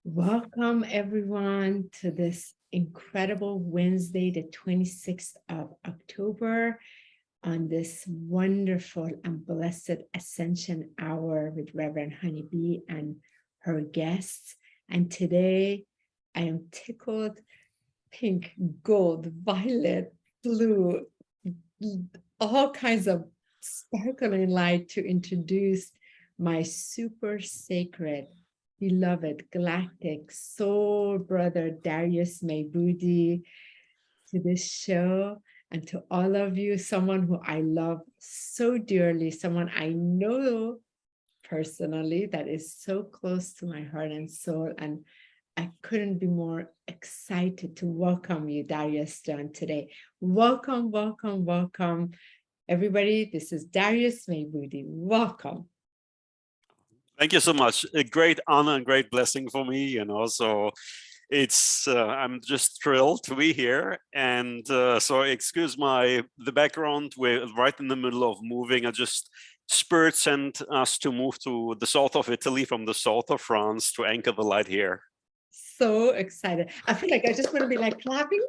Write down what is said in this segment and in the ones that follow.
Welcome everyone to this incredible Wednesday, the 26th of October, on this wonderful and blessed Ascension hour with Reverend HoniB and her guests. And today I am tickled pink, gold, violet, blue, all kinds of sparkling light to introduce my super sacred, beloved galactic soul brother Darius Meibodi to this show, and to all of you, someone who I love so dearly, someone I know personally that is so close to my heart and soul, and I couldn't be more excited to welcome you, Darius, John, today. Welcome, welcome, welcome, everybody. This is Darius Meibodi. Welcome. Thank you so much. A great honor and great blessing for me. And also it's, I'm just thrilled to be here. And so excuse the background. We're right in the middle of moving. Spirit sent us to move to the south of Italy from the south of France to anchor the light here. So excited. I feel like I just want to be like clapping.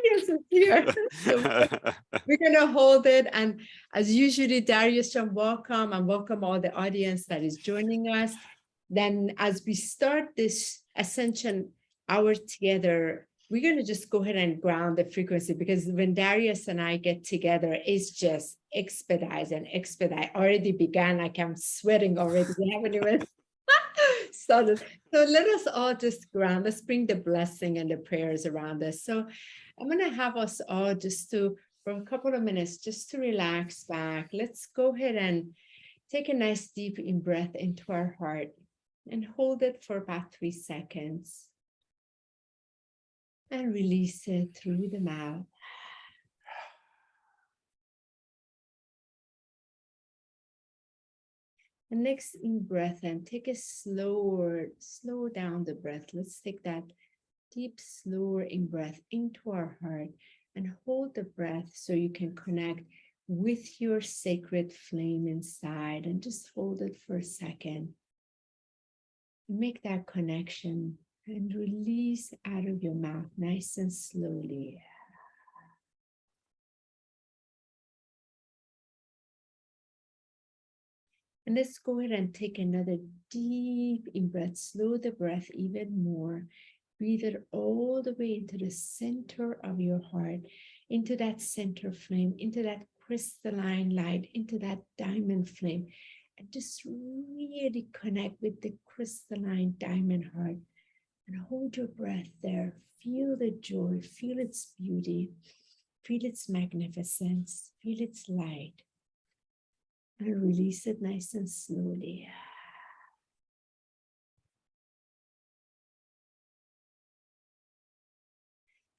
Darius is here. So we're going to hold it. And as usually, Darius, welcome, and welcome all the audience that is joining us. Then as we start this Ascension hour together, we're going to just go ahead and ground the frequency, because when Darius and I get together, it's just expedite. Already began, like I'm sweating already. We haven't even started. So let us all just ground. Let's bring the blessing and the prayers around us. So I'm going to have us all just to, for a couple of minutes, just to relax back. Let's go ahead and take a nice deep in-breath into our heart and hold it for about 3 seconds. And release it through the mouth. The next in-breath, and take a slow down the breath. Let's take that deep, slower in-breath into our heart and hold the breath so you can connect with your sacred flame inside, and just hold it for a second. Make that connection and release out of your mouth nice and slowly. And let's go ahead and take another deep in-breath. Slow the breath even more. Breathe it all the way into the center of your heart, into that center flame, into that crystalline light, into that diamond flame. And just really connect with the crystalline diamond heart. And hold your breath there. Feel the joy, feel its beauty, feel its magnificence, feel its light. And release it nice and slowly.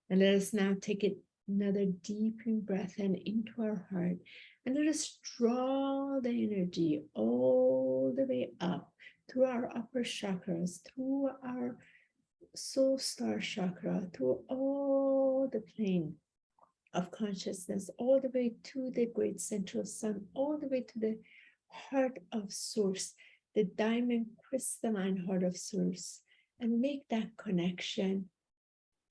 And let us now take another deep breath and into our heart. And let us draw the energy all the way up through our upper chakras, through our soul star chakra, through all the plane of consciousness, all the way to the great central sun, all the way to the heart of source, the diamond crystalline heart of source, and make that connection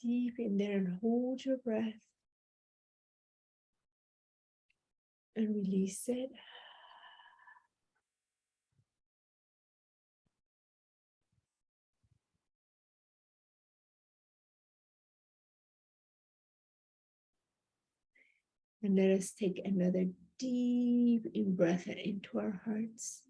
deep in there, and hold your breath and release it. And let us take another deep in-breath into our hearts.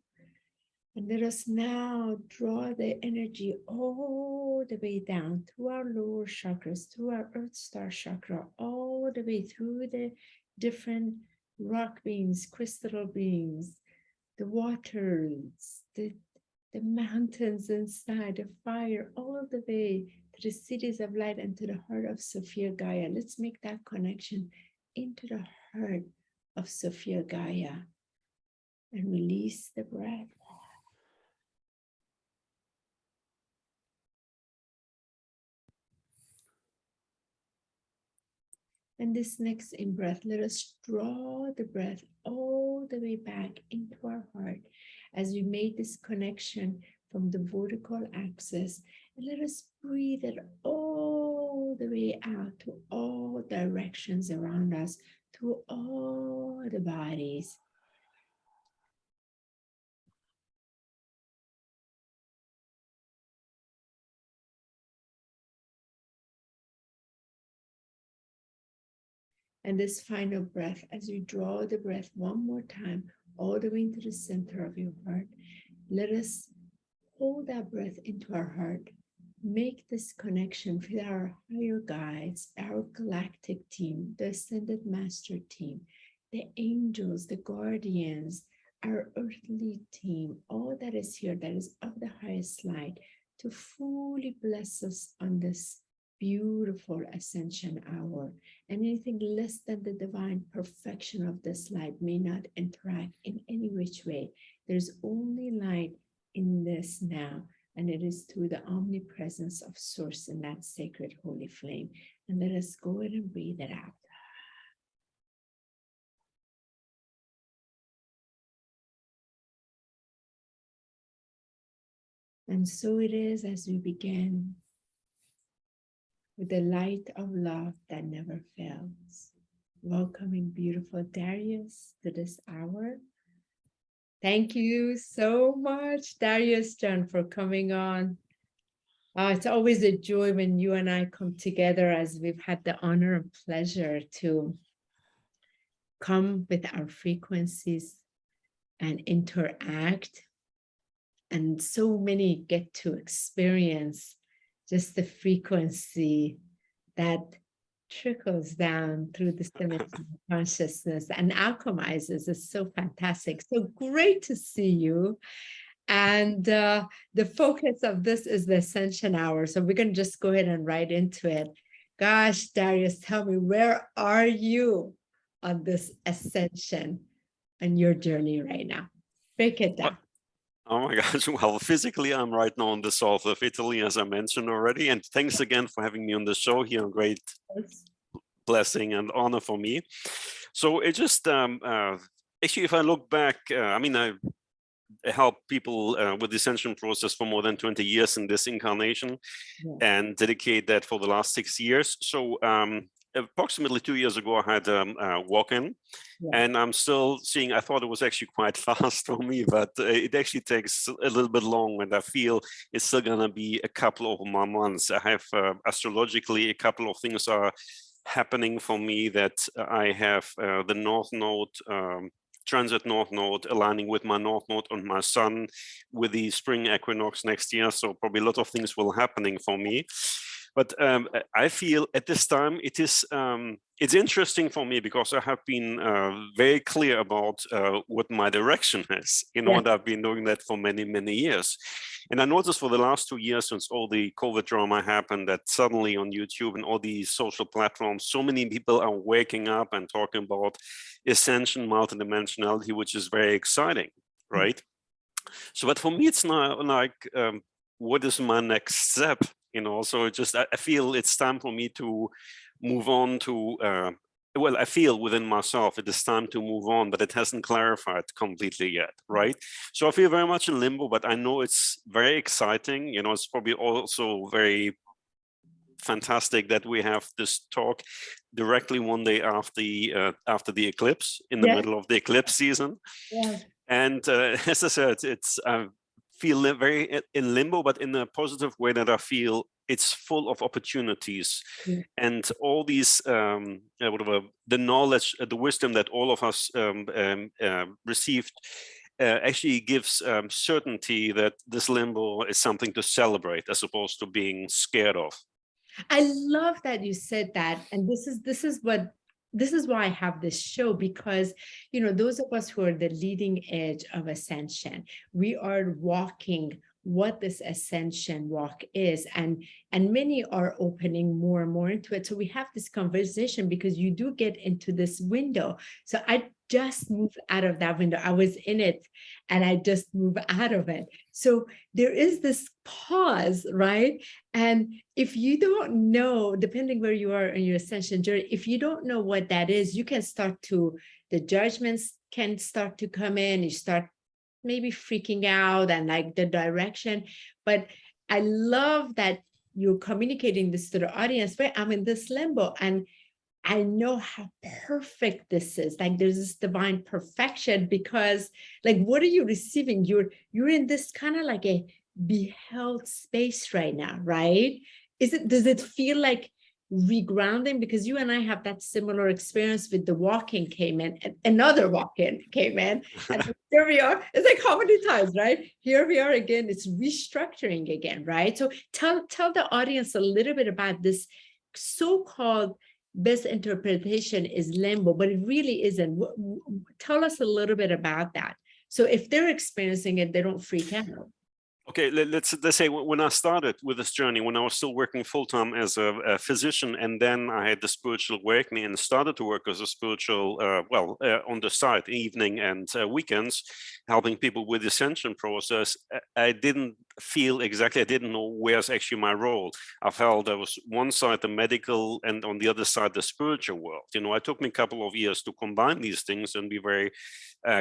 And let us now draw the energy all the way down through our lower chakras, through our Earth Star chakra, all the way through the different rock beings, crystal beings, the waters, the mountains inside, the fire, all the way to the cities of light and to the heart of Sophia Gaia. Let's make that connection into the heart of Sophia Gaia and release the breath. And this next in-breath, let us draw the breath all the way back into our heart as we made this connection from the vertical axis. Let us breathe it all the way out to all directions around us, to all the bodies. And this final breath, as you draw the breath one more time, all the way into the center of your heart, let us hold that breath into our heart. Make this connection with our higher guides, our galactic team, the Ascended Master team, the angels, the guardians, our earthly team, all that is here, that is of the highest light, to fully bless us on this beautiful ascension hour. And anything less than the divine perfection of this light may not interact in any which way. There's only light in this now, and it is through the omnipresence of Source in that sacred holy flame. And let us go ahead and breathe it out. And so it is as we begin with the light of love that never fails. Welcoming beautiful Darius to this hour. Thank you so much, Darius John, for coming on. It's always a joy when you and I come together, as we've had the honor and pleasure to come with our frequencies and interact. And so many get to experience just the frequency that trickles down through the dimension of consciousness and alchemizes. It's so fantastic. So great to see you. And the focus of this is the Ascension Hour. So we're going to just go ahead and right into it. Gosh, Darius, tell me, where are you on this ascension and your journey right now? Break it down. Oh my gosh, well, physically, I'm right now in the south of Italy, as I mentioned already. And thanks again for having me on the show here. Great blessing and honor for me. So it just, actually, if I look back, I mean, I help people with the ascension process for more than 20 years in this incarnation, and dedicate that for the last 6 years. So approximately 2 years ago, I had a walk-in, and I'm still seeing, I thought it was actually quite fast for me, but it actually takes a little bit long, and I feel it's still gonna be a couple of more months. I have astrologically, a couple of things are happening for me, that I have the North Node, transit North Node aligning with my North Node and my Sun with the spring equinox next year. So probably a lot of things will happening for me. But I feel at this time it is it's interesting for me, because I have been very clear about what my direction is. You know, and I've been doing that for many, many years. And I noticed for the last 2 years, since all the COVID drama happened, that suddenly on YouTube and all these social platforms, so many people are waking up and talking about ascension, multidimensionality, which is very exciting, right? So, but for me, it's not like, what is my next step? You know, so it just, I feel it's time for me to move on to, well, I feel within myself it is time to move on, but it hasn't clarified completely yet, right? So I feel very much in limbo, but I know it's very exciting. You know, it's probably also very fantastic that we have this talk directly one day after the eclipse, in the middle of the eclipse season. And as I said, it's feel very in limbo, but in a positive way, that I feel it's full of opportunities, and all these whatever the knowledge, the wisdom that all of us received actually gives certainty that this limbo is something to celebrate, as opposed to being scared of. I love that you said that, and this is why I have this show, because, you know, those of us who are the leading edge of ascension, we are walking what this ascension walk is, and many are opening more and more into it. So we have this conversation because you do get into this window. So I just moved out of that window. I was in it and I just moved out of it. So there is this pause, right? And if you don't know, depending where you are in your ascension journey, if you don't know what that is, you can start to, the judgments can start to come in, you start maybe freaking out and like the direction. But I love that you're communicating this to the audience, where I'm in this limbo and I know how perfect this is. Like there's this divine perfection, because like, what are you receiving? You're in this kind of like a beheld space right now, right? Does it feel like regrounding? Because you and I have that similar experience with the walk-in came in, and another walk-in came in, and here we are. It's like, how many times, right? Here we are again. It's restructuring again, right? So tell the audience a little bit about this so-called best interpretation is limbo, but it really isn't. Tell us a little bit about that. So if they're experiencing it, they don't freak out. Okay, let's say when I started with this journey, when I was still working full-time as a physician, and then I had the spiritual awakening and started to work as a spiritual, on the side, evening and weekends, helping people with the ascension process. I didn't feel exactly, I didn't know where's actually my role. I felt there was one side the medical and on the other side the spiritual world. You know, it took me a couple of years to combine these things and be very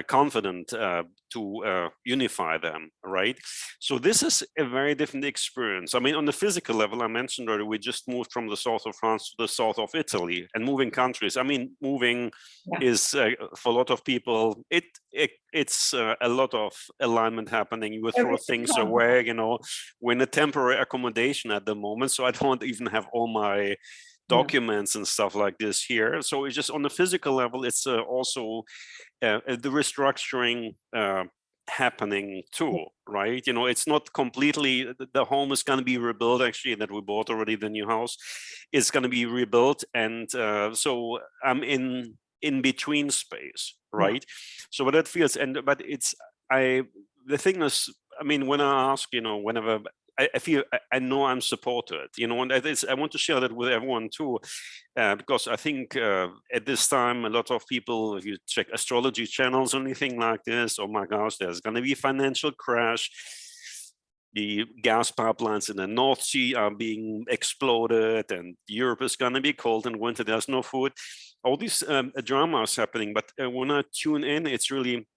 confident to unify them, right? So this is a very different experience. I mean, on the physical level, I mentioned already, we just moved from the south of France to the south of Italy, and moving countries. I mean, moving is for a lot of people, it's a lot of alignment happening. You throw things away, you know. We're in a temporary accommodation at the moment, so I don't even have all my documents and stuff like this here. So it's just on the physical level, it's also the restructuring happening too, right? You know, it's not completely, the home is going to be rebuilt, actually, that we bought already, the new house is going to be rebuilt. And so I'm in between space, right? So what that feels, but it's, the thing is, I mean, when I ask, you know, whenever I feel, I know I'm supported, you know, and I want to share that with everyone too, because I think at this time, a lot of people, if you check astrology channels or anything like this, oh my gosh, there's going to be a financial crash. The gas pipelines in the North Sea are being exploded, and Europe is going to be cold in winter. There's no food. All these dramas happening. But when I tune in, it's really,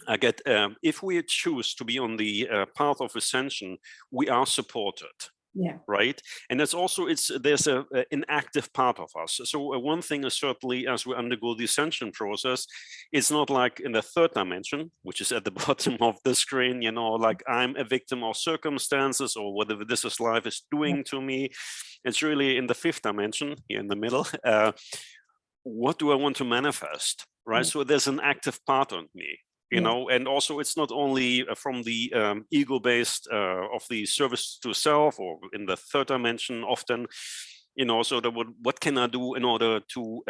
I get, if we choose to be on the path of ascension, we are supported. Yeah. Right. And that's also, there's an active part of us. So one thing is certainly, as we undergo the ascension process, it's not like in the third dimension, which is at the bottom of the screen, you know, like I'm a victim of circumstances or whatever this is life is doing to me. It's really in the fifth dimension, here in the middle. What do I want to manifest? Right. So there's an active part on me. You know, and also it's not only from the ego-based of the service to self, or in the third dimension often, you know, so that what can I do in order to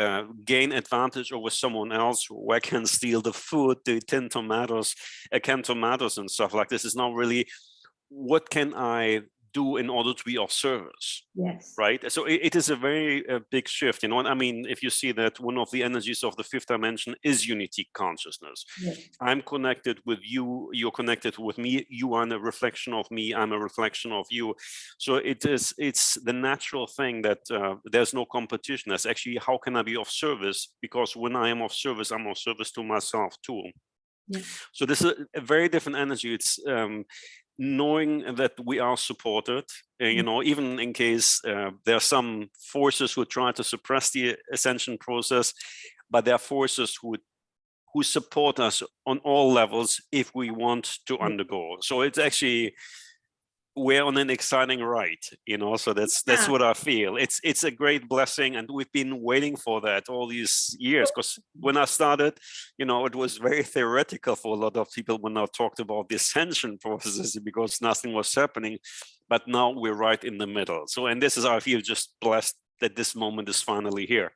gain advantage over someone else, where I can steal the food, the canned tomatoes and stuff like this. Is not really what can I do in order to be of service. Yes. Right. So it is a very big shift, you know. And I mean, if you see that one of the energies of the fifth dimension is unity consciousness. Yes. I'm connected with you, you're connected with me, you are a reflection of me, I'm a reflection of you. So it's the natural thing that there's no competition. That's actually, how can I be of service? Because when I am of service, I'm of service to myself too. Yeah. So this is a very different energy. It's knowing that we are supported, you know, even in case there are some forces who try to suppress the ascension process, but there are forces who support us on all levels if we want to undergo. So it's actually, we're on an exciting ride, you know, so that's what I feel. It's a great blessing, and we've been waiting for that all these years, because when I started, you know, it was very theoretical for a lot of people when I talked about the ascension processes, because nothing was happening. But now we're right in the middle. So, and this is, I feel just blessed that this moment is finally here.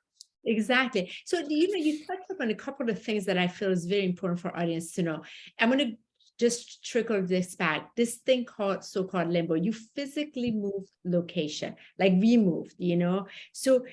Exactly. So, you know, you touched upon a couple of things that I feel is very important for our audience to know. I'm going to just trickle this back. This thing called so-called limbo, you physically moved location, like we moved, you know. So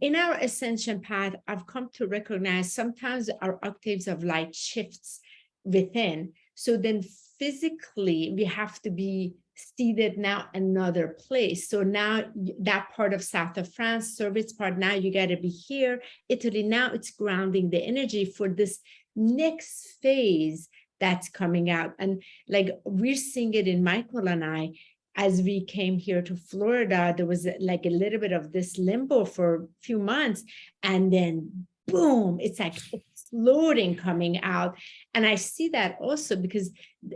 in our ascension path, I've come to recognize sometimes our octaves of light shifts within. So then physically we have to be seated now another place. So now that part of south of France, service part, now you got to be here. Italy, now it's grounding the energy for this next phase that's coming out. And like we're seeing it in Michael and I as we came here to Florida, there was like a little bit of this limbo for a few months, and then boom, it's like exploding coming out. And I see that also because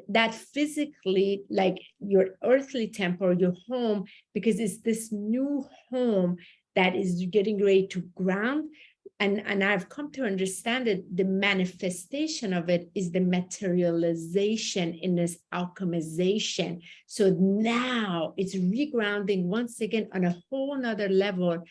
that physically, like your earthly temple, your home, because it's this new home that is getting ready to ground. And I've come to understand that the manifestation of it is the materialization in this alchemization. So now it's regrounding once again on a whole nother level.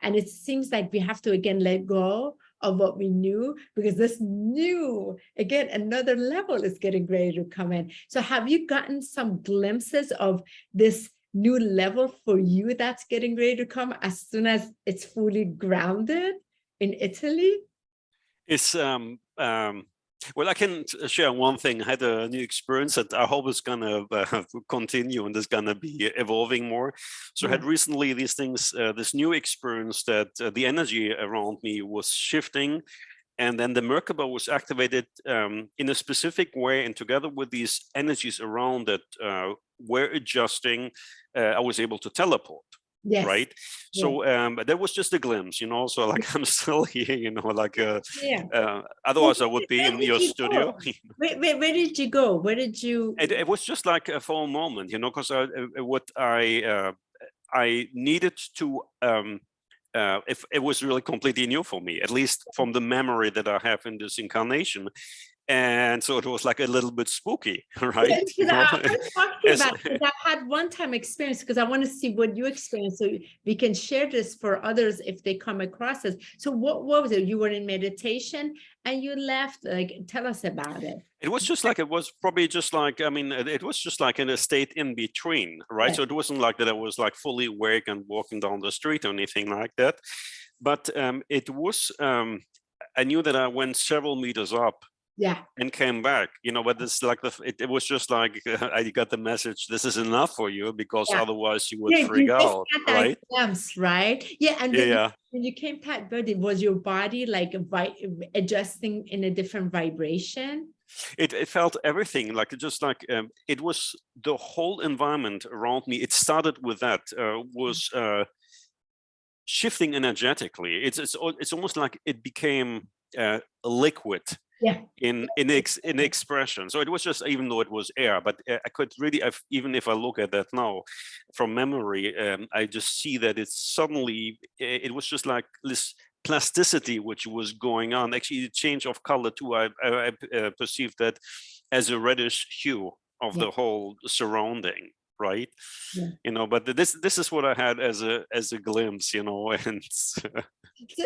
And it seems like we have to again let go of what we knew, because this new, again, another level is getting ready to come in. So have you gotten some glimpses of this new level for you that's getting ready to come as soon as it's fully grounded in Italy? It's well, I can share one thing. I had a new experience that I hope is gonna continue and is gonna be evolving more. So I had recently these things, this new experience that the energy around me was shifting, and then the Merkaba was activated in a specific way, and together with these energies around it were adjusting, I was able to teleport. Yes. Right. So that was just a glimpse, you know, so like I'm still here, you know, like otherwise I would be in your studio. Where did you go? Where did you? It was just like for a moment, you know, because what I needed to if it was really completely new for me, at least from the memory that I have in this incarnation. And so it was like a little bit spooky, right? Yeah, I'm talking about, because I've had one-time experience, because I want to see what you experienced, so we can share this for others if they come across this. So what was it? You were in meditation and you left. Like, tell us about it. It was just like, it was probably just like, I mean, it was just like in a state in between, right? Yeah. So it wasn't like that I was like fully awake and walking down the street or anything like that. But it was, I knew that I went several meters up. Yeah. And came back, you know, but it's like it was just like I got the message, this is enough for you, because otherwise you would freak out, right? Glimpse, right? Yeah. And then when you came back, was your body like adjusting in a different vibration? It felt everything, like just like it was the whole environment around me. It started with that was shifting energetically. It's almost like it became liquid. In expression. So it was just, even though it was air, but I could really, even if I look at that now from memory, I just see that it's suddenly, it was just like this plasticity which was going on. Actually, the change of color too, I perceived that as a reddish hue of the whole surrounding, right? You know, but this is what I had as a glimpse, you know. And so,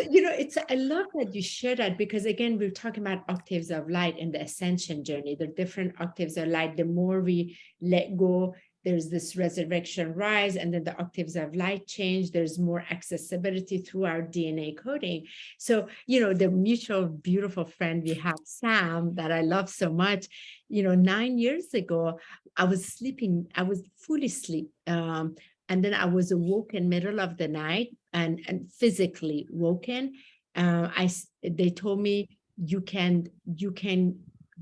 you know, I love that you share that, because again, we're talking about octaves of light and the ascension journey, the different octaves of light. The more we let go, there's this resurrection rise, and then the octaves of light change. There's more accessibility through our DNA coding. So, you know, the mutual beautiful friend we have, Sam, that I love so much, you know, 9 years ago, I was sleeping, I was fully asleep. And then I was awoke in middle of the night, and physically woken. They told me, you can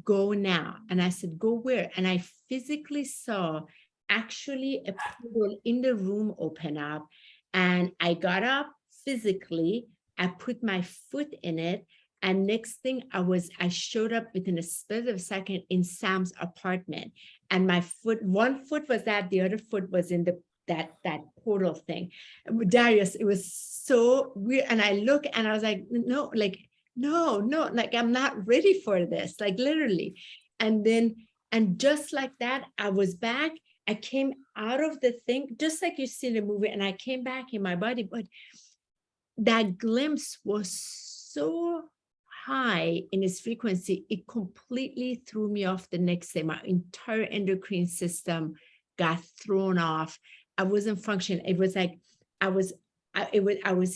go now. And I said, go where? And I physically saw actually a portal in the room open up. And I got up physically, I put my foot in it. And next thing I showed up within a split of a second in Sam's apartment. And my one foot was that, the other foot was in that portal thing. Darius, it was so weird. And I look and I was like, no, like I'm not ready for this, like literally. And just like that, I was back. I came out of the thing, just like you see in the movie, and I came back in my body. But that glimpse was so high in its frequency, it completely threw me off the next day. My entire endocrine system got thrown off. I wasn't functioning. It was like I was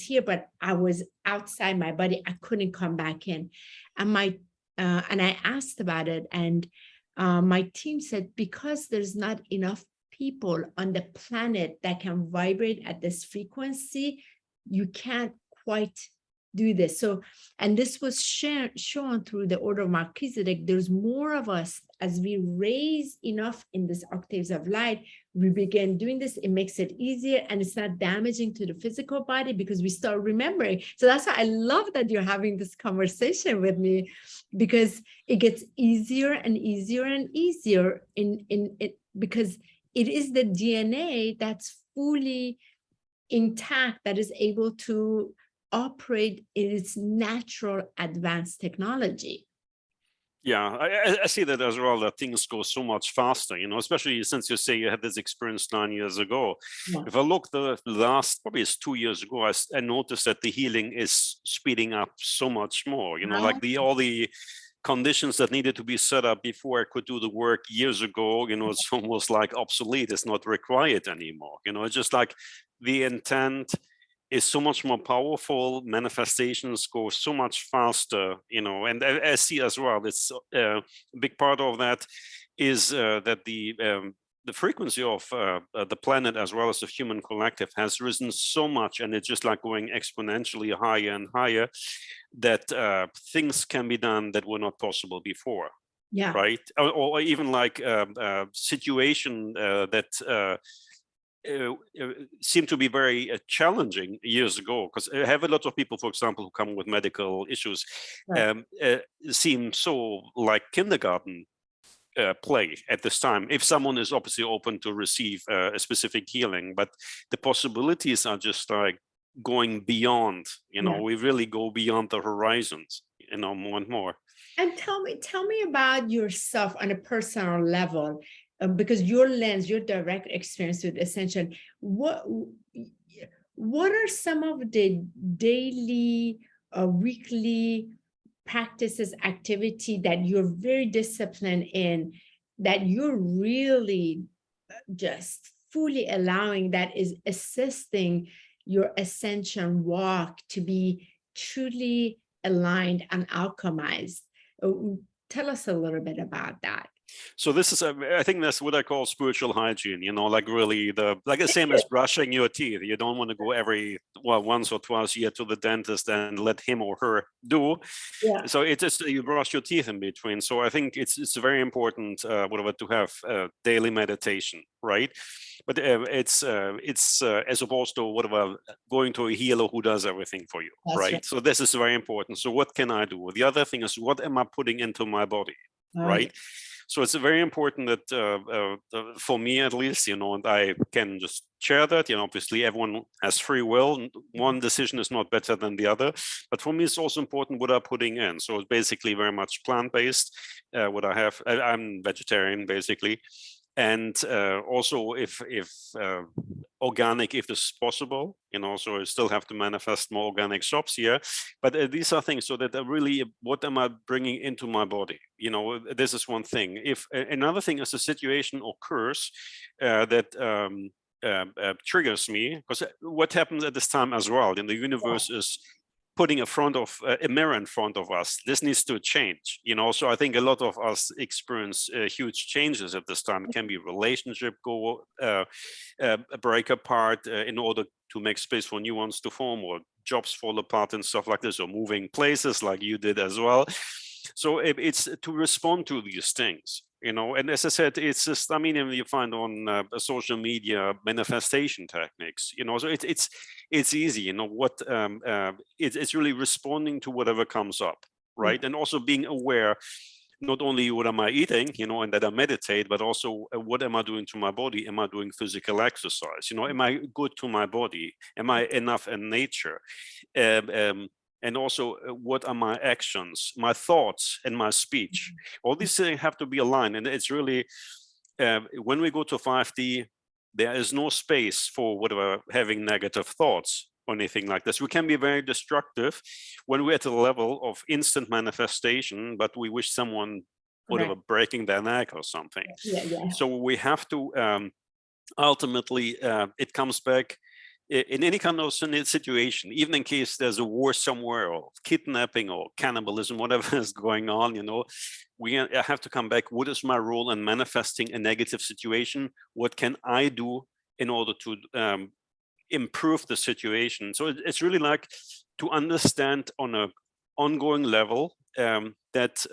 here, but I was outside my body. I couldn't come back in. And I asked about it, and my team said, because there's not enough people on the planet that can vibrate at this frequency, you can't quite do this. So, and this was shown through the order of Melchizedek. There's more of us as we raise enough in this octaves of light. We begin doing this. It makes it easier, and it's not damaging to the physical body because we start remembering. So that's why I love that you're having this conversation with me, because it gets easier and easier and easier in it, because it is the DNA that's fully intact, that is able to operate in its natural advanced technology. Yeah, I see that as well, that things go so much faster, especially since you say you had this experience 9 years ago. Yeah. If I look the last, probably it's 2 years ago, I noticed that the healing is speeding up so much more, like all the conditions that needed to be set up before I could do the work years ago, it's almost like obsolete. It's not required anymore. It's just like the intent is so much more powerful. Manifestations go so much faster, and I see as well, it's a big part of that is that the frequency of the planet as well as the human collective has risen so much, and it's just like going exponentially higher and higher, that things can be done that were not possible before. Yeah. Right. Or even like a situation that seemed to be very challenging years ago, because I have a lot of people, for example, who come with medical issues, Right. seem so like kindergarten play at this time, if someone is obviously open to receive a specific healing. But the possibilities are just like going beyond, Yeah. we really go beyond the horizons, more and more. And tell me about yourself on a personal level, because your lens, your direct experience with Ascension, what are some of the daily, weekly practices, activity that you're very disciplined in, that you're really just fully allowing, that is assisting your Ascension walk to be truly aligned and alchemized? Tell us a little bit about that. So this is, I think that's what I call spiritual hygiene, like really like the same as brushing your teeth. You don't want to go once or twice a year to the dentist and let him or her do. Yeah. So it's just, you brush your teeth in between. So I think it's very important, to have daily meditation, right? But it's as opposed to going to a healer who does everything for you, right? So this is very important. So what can I do? The other thing is, what am I putting into my body, right? So it's very important that for me at least, and I can just share that, obviously everyone has free will. One decision is not better than the other, but for me, it's also important what I'm putting in. So it's basically very much plant-based, what I have. I'm vegetarian, basically. And also if organic, if this is possible, so I still have to manifest more organic shops here. But these are things so that I really, what am I bringing into my body? This is one thing. If another thing is a situation occurs that triggers me, because what happens at this time as well in the universe is putting a mirror in front of us. This needs to change, so I think a lot of us experience huge changes at this time. It can be relationship break apart in order to make space for new ones to form, or jobs fall apart and stuff like this, or moving places like you did as well. So it's to respond to these things, and as I said, it's just, you find on social media manifestation techniques, so it's easy, it's really responding to whatever comes up, right? And also being aware, not only what am I eating, and that I meditate, but also what am I doing to my body? Am I doing physical exercise? Am I good to my body? Am I enough in nature? And also, what are my actions, my thoughts, and my speech? All these things have to be aligned. And it's really, when we go to 5D, there is no space for whatever having negative thoughts or anything like this. We can be very destructive when we're at the level of instant manifestation, but we wish someone whatever breaking their neck or something. So we have to ultimately, it comes back in any kind of situation, even in case there's a war somewhere, or kidnapping or cannibalism, whatever is going on, we have to come back. What is my role in manifesting a negative situation? What can I do in order to improve the situation? So it's really like to understand on an ongoing level that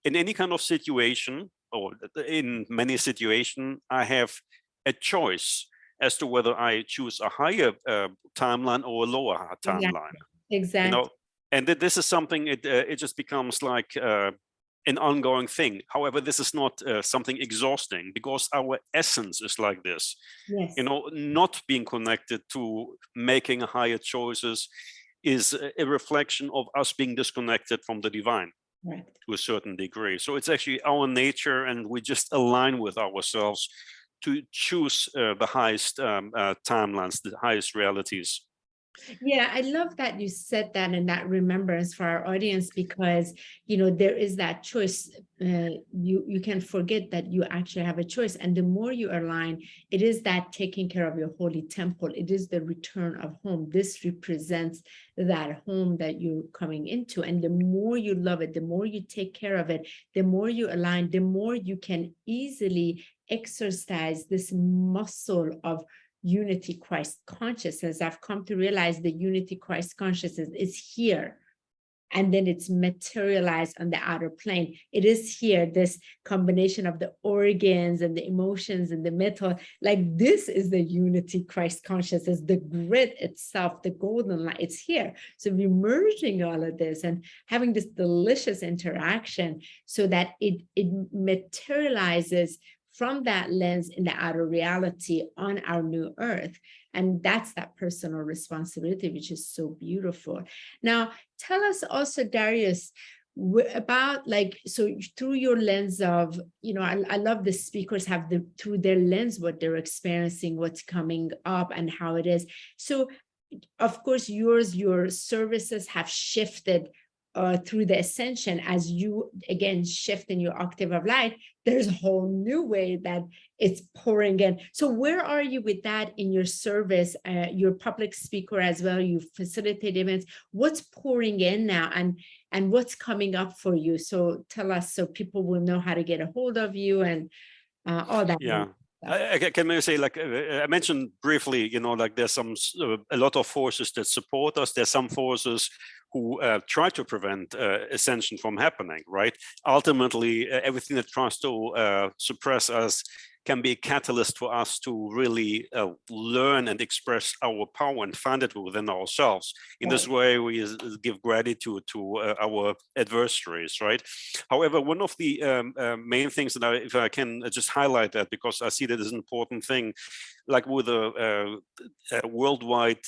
in any kind of situation, or in many situations, I have a choice as to whether I choose a higher timeline or a lower timeline. Exactly. You know, and this is something, it just becomes like an ongoing thing. However, this is not something exhausting, because our essence is like this. Yes. You know, not being connected to making higher choices is a reflection of us being disconnected from the divine. Right. To a certain degree. So it's actually our nature, and we just align with ourselves to choose the highest timelines, the highest realities. Yeah, I love that you said that, and that remembrance for our audience, because there is that choice. You can forget that you actually have a choice, and the more you align, it is that taking care of your holy temple. It is the return of home. This represents that home that you're coming into, and the more you love it, the more you take care of it, the more you align, the more you can easily exercise this muscle of unity Christ consciousness. I've come to realize the unity Christ consciousness is here, and then it's materialized on the outer plane. It is here, this combination of the organs and the emotions and the mental, like this is the unity Christ consciousness, the grid itself, the golden light, it's here. So we're merging all of this and having this delicious interaction so that it materializes from that lens in the outer reality on our new earth. And that's that personal responsibility, which is so beautiful. Now, tell us also, Darius, about so through your lens of, I love the speakers have through their lens, what they're experiencing, what's coming up and how it is. So of course, your services have shifted through the ascension as you again shift in your octave of light. There's a whole new way that it's pouring in. So where are you with that in your service? You're a public speaker as well, you facilitate events. What's pouring in now, and what's coming up for you? So tell us, so people will know how to get a hold of you and all that. Yeah. I can maybe say, like I mentioned briefly, like there's a lot of forces that support us. There's some forces who try to prevent ascension from happening, right? Ultimately, everything that tries to suppress us can be a catalyst for us to really learn and express our power and find it within ourselves. In this way, we give gratitude to our adversaries, right? However, one of the main things that if I can just highlight that, because I see that as an important thing, like with a worldwide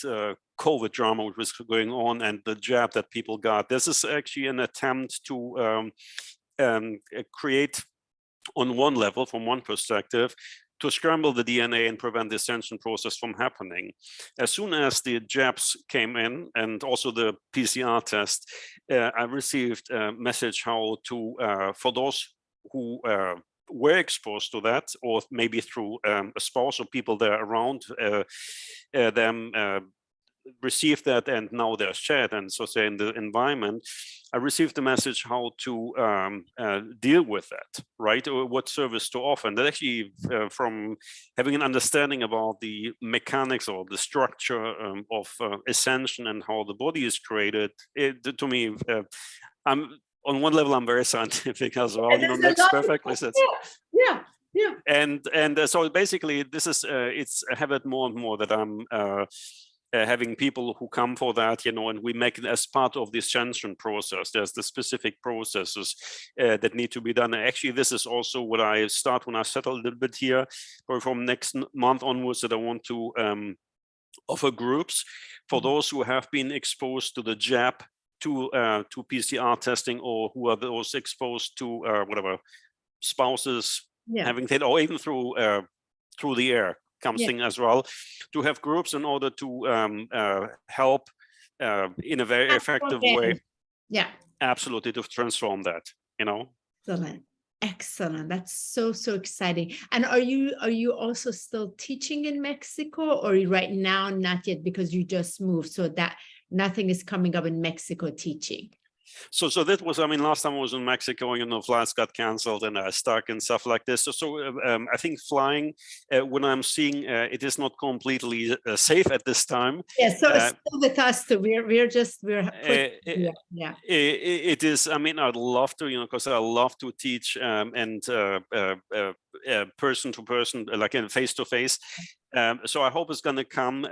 COVID drama which was going on and the jab that people got, this is actually an attempt to create, on one level, from one perspective, to scramble the DNA and prevent the ascension process from happening. As soon as the jabs came in, and also the PCR test, I received a message how to, for those who were exposed to that, or maybe through a spouse or people that are around them, received that, and now they're shared, and so say in the environment, I received the message how to deal with that, right? Or what service to offer. And that actually, from having an understanding about the mechanics or the structure of ascension and how the body is created, to me, I'm on one level, I'm very scientific as well. Makes perfectly sense. Yeah. And so basically, this is it's I have it more and more that I'm having people who come for that, and we make it as part of the ascension process. There's the specific processes that need to be done. And actually, this is also what I start when I settle a little bit here, or from next month onwards, that I want to offer groups for those who have been exposed to the jab, to PCR testing, or who are those exposed to whatever spouses having that, or even through the air. Comes thing as well, to have groups in order to help in a very effective way. Yeah, absolutely, to transform that. Excellent. That's so exciting. And are you also still teaching in Mexico, or right now not yet because you just moved, so that nothing is coming up in Mexico teaching? So that was, I mean, last time I was in Mexico, flights got canceled and stuck and stuff like this. I think flying, when I'm seeing it is not completely safe at this time. Yeah, so still with us too. Yeah. It is. I mean, I'd love to, because I love to teach and person to person, like in face to face. So I hope it's going to come.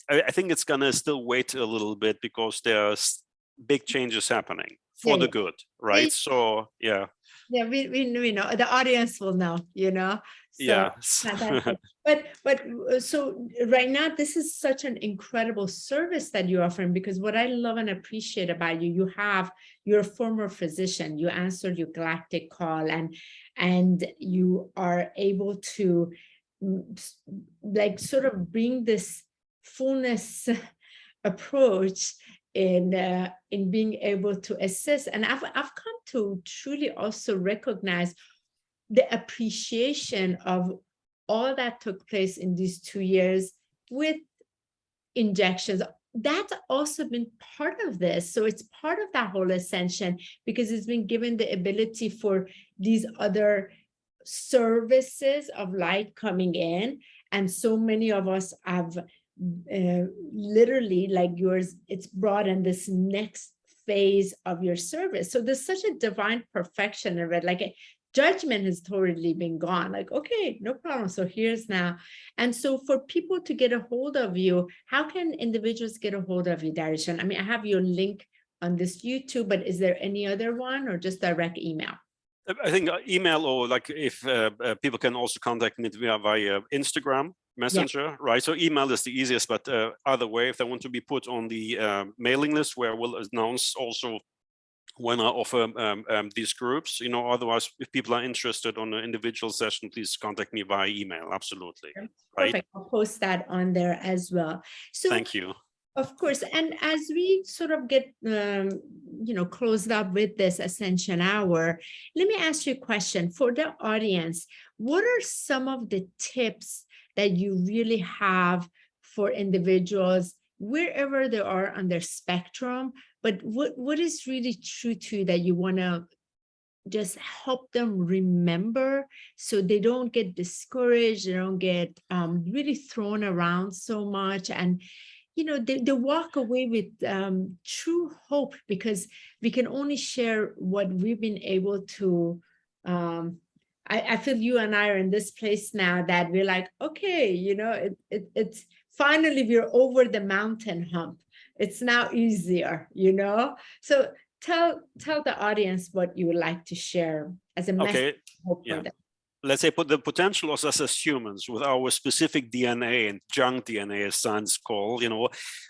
I think it's going to still wait a little bit because there's big changes happening for the good, right? So yeah. Yeah, we know the audience will know, So, yeah. but so right now, this is such an incredible service that you're offering, because what I love and appreciate about you, you're a former physician, you answered your galactic call, and you are able to like sort of bring this fullness approach in being able to assist. And I've come to truly also recognize the appreciation of all that took place in these 2 years with injections. That's also been part of this. So it's part of that whole ascension, because it's been given the ability for these other services of light coming in. And so many of us have literally, like yours, it's brought in this next phase of your service. So there's such a divine perfection of it. Like judgment has totally been gone. Like, okay, no problem. So here's now. And so for people to get a hold of you, how can individuals get a hold of you, Darius? I mean, I have your link on this YouTube, but is there any other one, or just direct email? I think email, or like if people can also contact me via Instagram Messenger, right? So email is the easiest, but either way, if they want to be put on the mailing list, where we'll announce also when I offer these groups, otherwise, if people are interested on an individual session, please contact me via email. Absolutely. Perfect. Right? I'll post that on there as well. So thank you. Of course. And as we sort of get, closed up with this Ascension Hour, let me ask you a question for the audience. What are some of the tips that you really have for individuals wherever they are on their spectrum? But what is really true to you that you want to just help them remember, so they don't get discouraged, they don't get really thrown around so much, and they walk away with true hope, because we can only share what we've been able to. I feel you and I are in this place now that we're like, okay, it's finally we're over the mountain hump. It's now easier, So tell the audience what you would like to share as a message. Okay. Yeah. Let's say put the potential of us as humans with our specific DNA and junk DNA, as science call,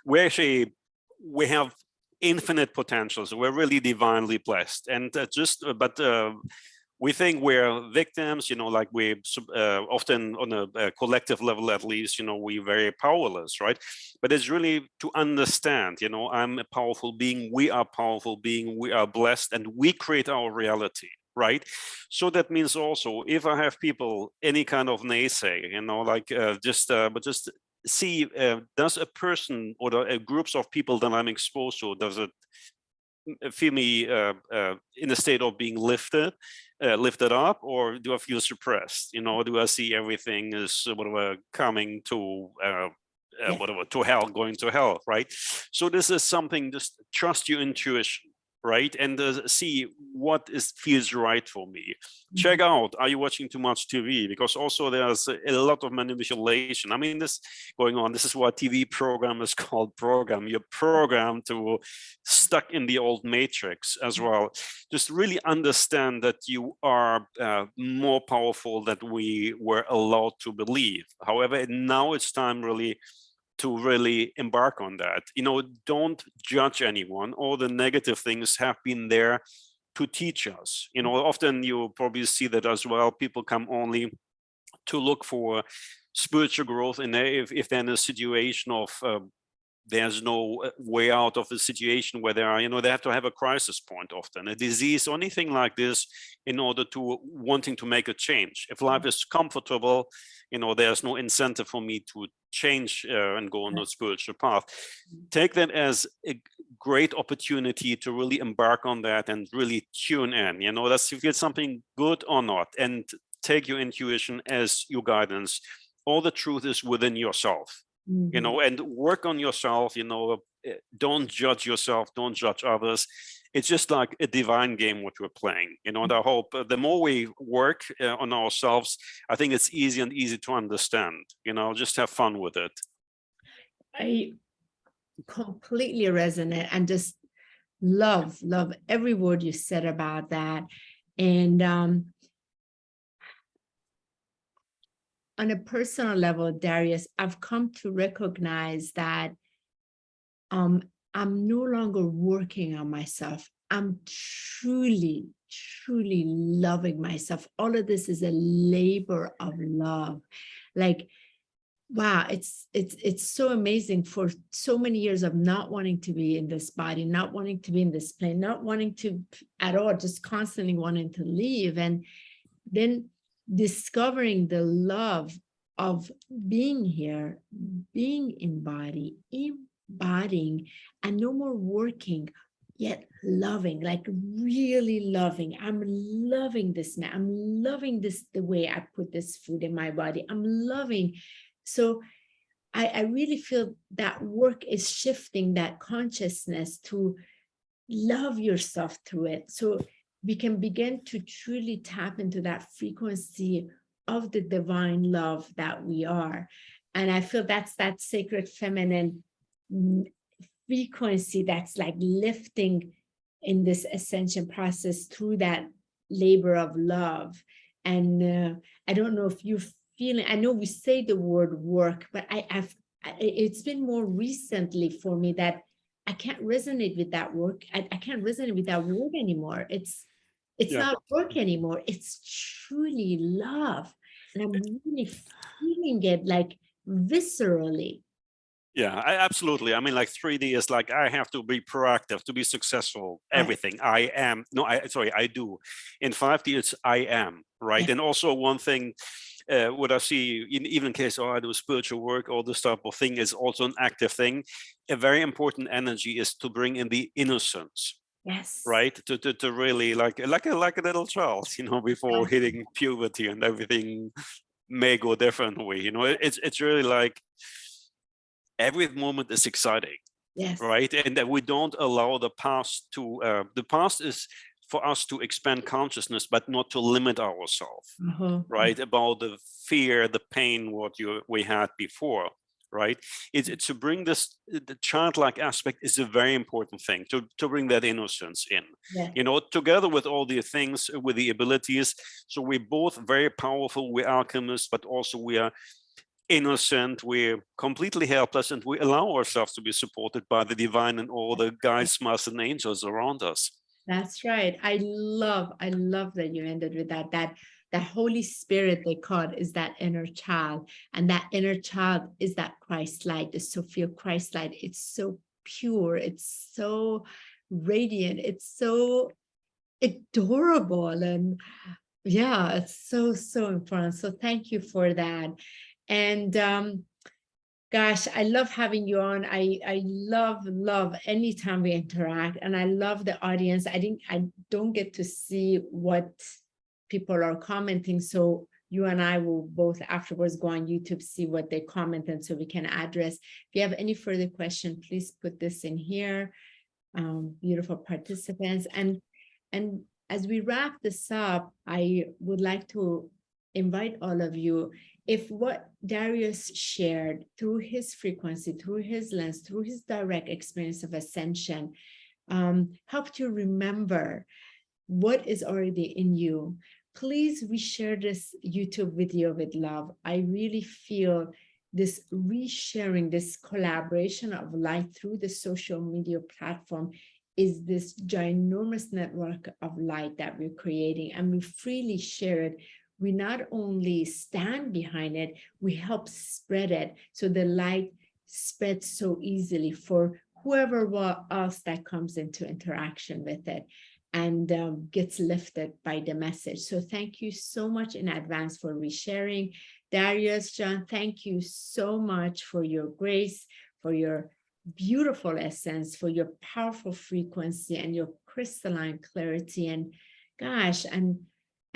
we have infinite potentials. We're really divinely blessed, and we think we're victims, like we often on a collective level, at least, we're very powerless, right? But it's really to understand, I'm a powerful being, we are powerful being, we are blessed, and we create our reality. Right. So that means also, if I have people, any kind of naysay, just see, does a person or groups of people that I'm exposed to, does it feel me in a state of being lifted up, or do I feel suppressed? Do I see everything as coming to to hell, going to hell, right? So this is something, just trust your intuition. Right, and see what feels right for me. Check out, are you watching too much TV? Because also there's a lot of manipulation. I mean, this going on. This is what TV program is called. Program. You're programmed to stuck in the old matrix as well. Just really understand that you are more powerful than we were allowed to believe. However, now it's time really to really embark on that. Don't judge anyone. All the negative things have been there to teach us. Often you probably see that as well. People come only to look for spiritual growth, and if they're in a situation of there's no way out of the situation where they are, they have to have a crisis point, often a disease or anything like this, in order to wanting to make a change. If life is comfortable, there's no incentive for me to change and go on the spiritual path. Take that as a great opportunity to really embark on that and really tune in, that's if it's something good or not, and take your intuition as your guidance. All the truth is within yourself, and work on yourself, don't judge yourself, don't judge others. It's just like a divine game what we're playing, and I hope the more we work on ourselves, I think it's easy to understand, just have fun with it. I completely resonate and just love every word you said about that. And on a personal level, Darius, I've come to recognize that I'm no longer working on myself. I'm truly loving myself. All of this is a labor of love. Like, wow, it's so amazing. For so many years of not wanting to be in this body, not wanting to be in this plane, not wanting to at all, just constantly wanting to leave. And then discovering the love of being here, being embodied, embodying, and no more working, yet loving, like really loving. I'm loving this now. I'm loving this, the way I put this food in my body. I'm loving. So I really feel that work is shifting that consciousness to love yourself through it. So we can begin to truly tap into that frequency of the divine love that we are. And I feel that's that sacred feminine frequency that's like lifting in this ascension process through that labor of love. And I don't know if you're feeling, I know we say the word work, but it's been more recently for me that I can't resonate with that work. I can't resonate with that word anymore. It's not work anymore. It's truly love. And I'm really feeling it like viscerally. Yeah, absolutely. I mean, like 3D is like, I have to be proactive to be successful. Everything I am. No, I do. In 5D, it's I am, right? And also one thing, what I see, even in case I do spiritual work, all this type of thing is also an active thing. A very important energy is to bring in the innocence. Yes. Right. To really like a little child, before hitting puberty and everything may go differently. It's really like every moment is exciting. Yes. Right. And that we don't allow the past to the past is for us to expand consciousness, but not to limit ourselves. Right. About the fear, the pain, what we had before. Right. It's to bring this, the childlike aspect is a very important thing, to bring that innocence in, together with all the things, with the abilities. So we're both very powerful, we're alchemists, but also we are innocent, we're completely helpless, and we allow ourselves to be supported by the divine and all the guides, masters, and angels around us. That's right. I love that you ended with that Holy Spirit, they call it, is that inner child. And that inner child is that Christ light, the Sophia Christ light. It's so pure. It's so radiant. It's so adorable. And yeah, it's so important. So thank you for that. And gosh, I love having you on. I love anytime we interact, and I love the audience. I don't get to see what people are commenting, so you and I will both afterwards go on YouTube, see what they comment, and so we can address. If you have any further question, please put this in here. Beautiful participants. And as we wrap this up, I would like to invite all of you, if what Darius shared through his frequency, through his lens, through his direct experience of ascension, helped you remember what is already in you, please reshare this YouTube video with love. I really feel this resharing, this collaboration of light through the social media platform is this ginormous network of light that we're creating, and we freely share it. We not only stand behind it, we help spread it, so the light spreads so easily for whoever else that comes into interaction with it and gets lifted by the message. So thank you so much in advance for resharing. Darius, John, thank you so much for your grace, for your beautiful essence, for your powerful frequency and your crystalline clarity. And gosh, and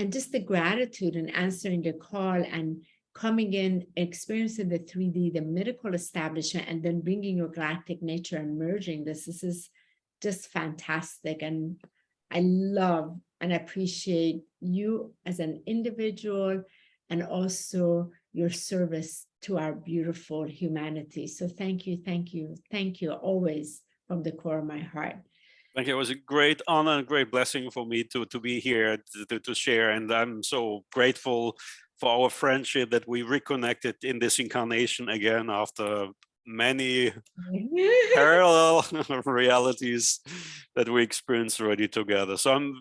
just the gratitude and answering the call and coming in, experiencing the 3D, the medical establishment, and then bringing your galactic nature and merging this. This is just fantastic. And I love and appreciate you as an individual and also your service to our beautiful humanity. So thank you, thank you, thank you always from the core of my heart. Thank you. It was a great honor and great blessing for me to be here to share. And I'm so grateful for our friendship that we reconnected in this incarnation again after many parallel realities that we experienced already together. So I'm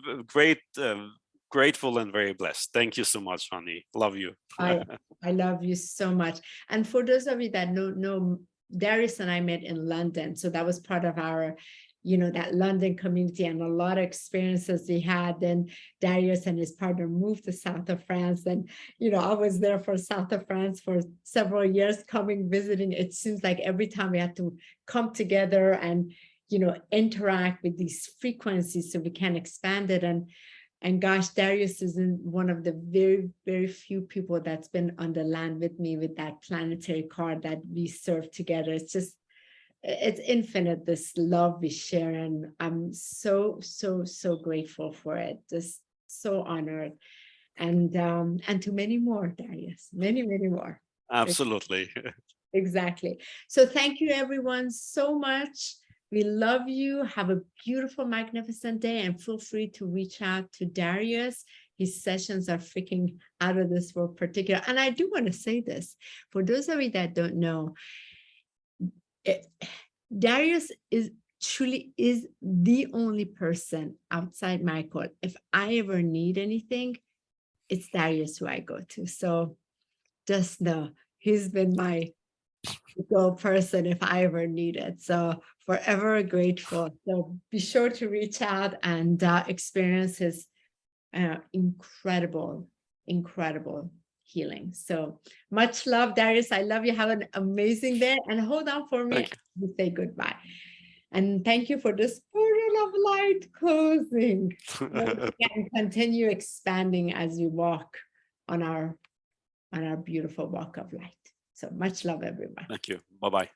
grateful and very blessed. Thank you so much, Honi. Love you. I love you so much. And for those of you that don't know, Darius and I met in London. So that was part of our, that London community and a lot of experiences we had. Then Darius and his partner moved to south of France. And, I was there for south of France for several years, visiting. It seems like every time we had to come together and, interact with these frequencies so we can expand it. And gosh, Darius is one of the very, very few people that's been on the land with me with that planetary card that we serve together. It's infinite, this love we share. And I'm so, so, so grateful for it. Just so honored. And to many more, Darius, many, many more. Absolutely. Exactly. So thank you everyone so much. We love you. Have a beautiful, magnificent day, and feel free to reach out to Darius. His sessions are freaking out of this world particular. And I do want to say this, for those of you that don't know, Darius truly is the only person outside Michael. If I ever need anything, it's Darius who I go to. So just know he's been my go person if I ever need it. So forever grateful. So be sure to reach out and experience his incredible healing. So much love, Darius. I love you. Have an amazing day. And hold on for me to say goodbye. And thank you for this portal of light closing. We can continue expanding as we walk on our beautiful walk of light. So much love, everyone. Thank you. Bye-bye.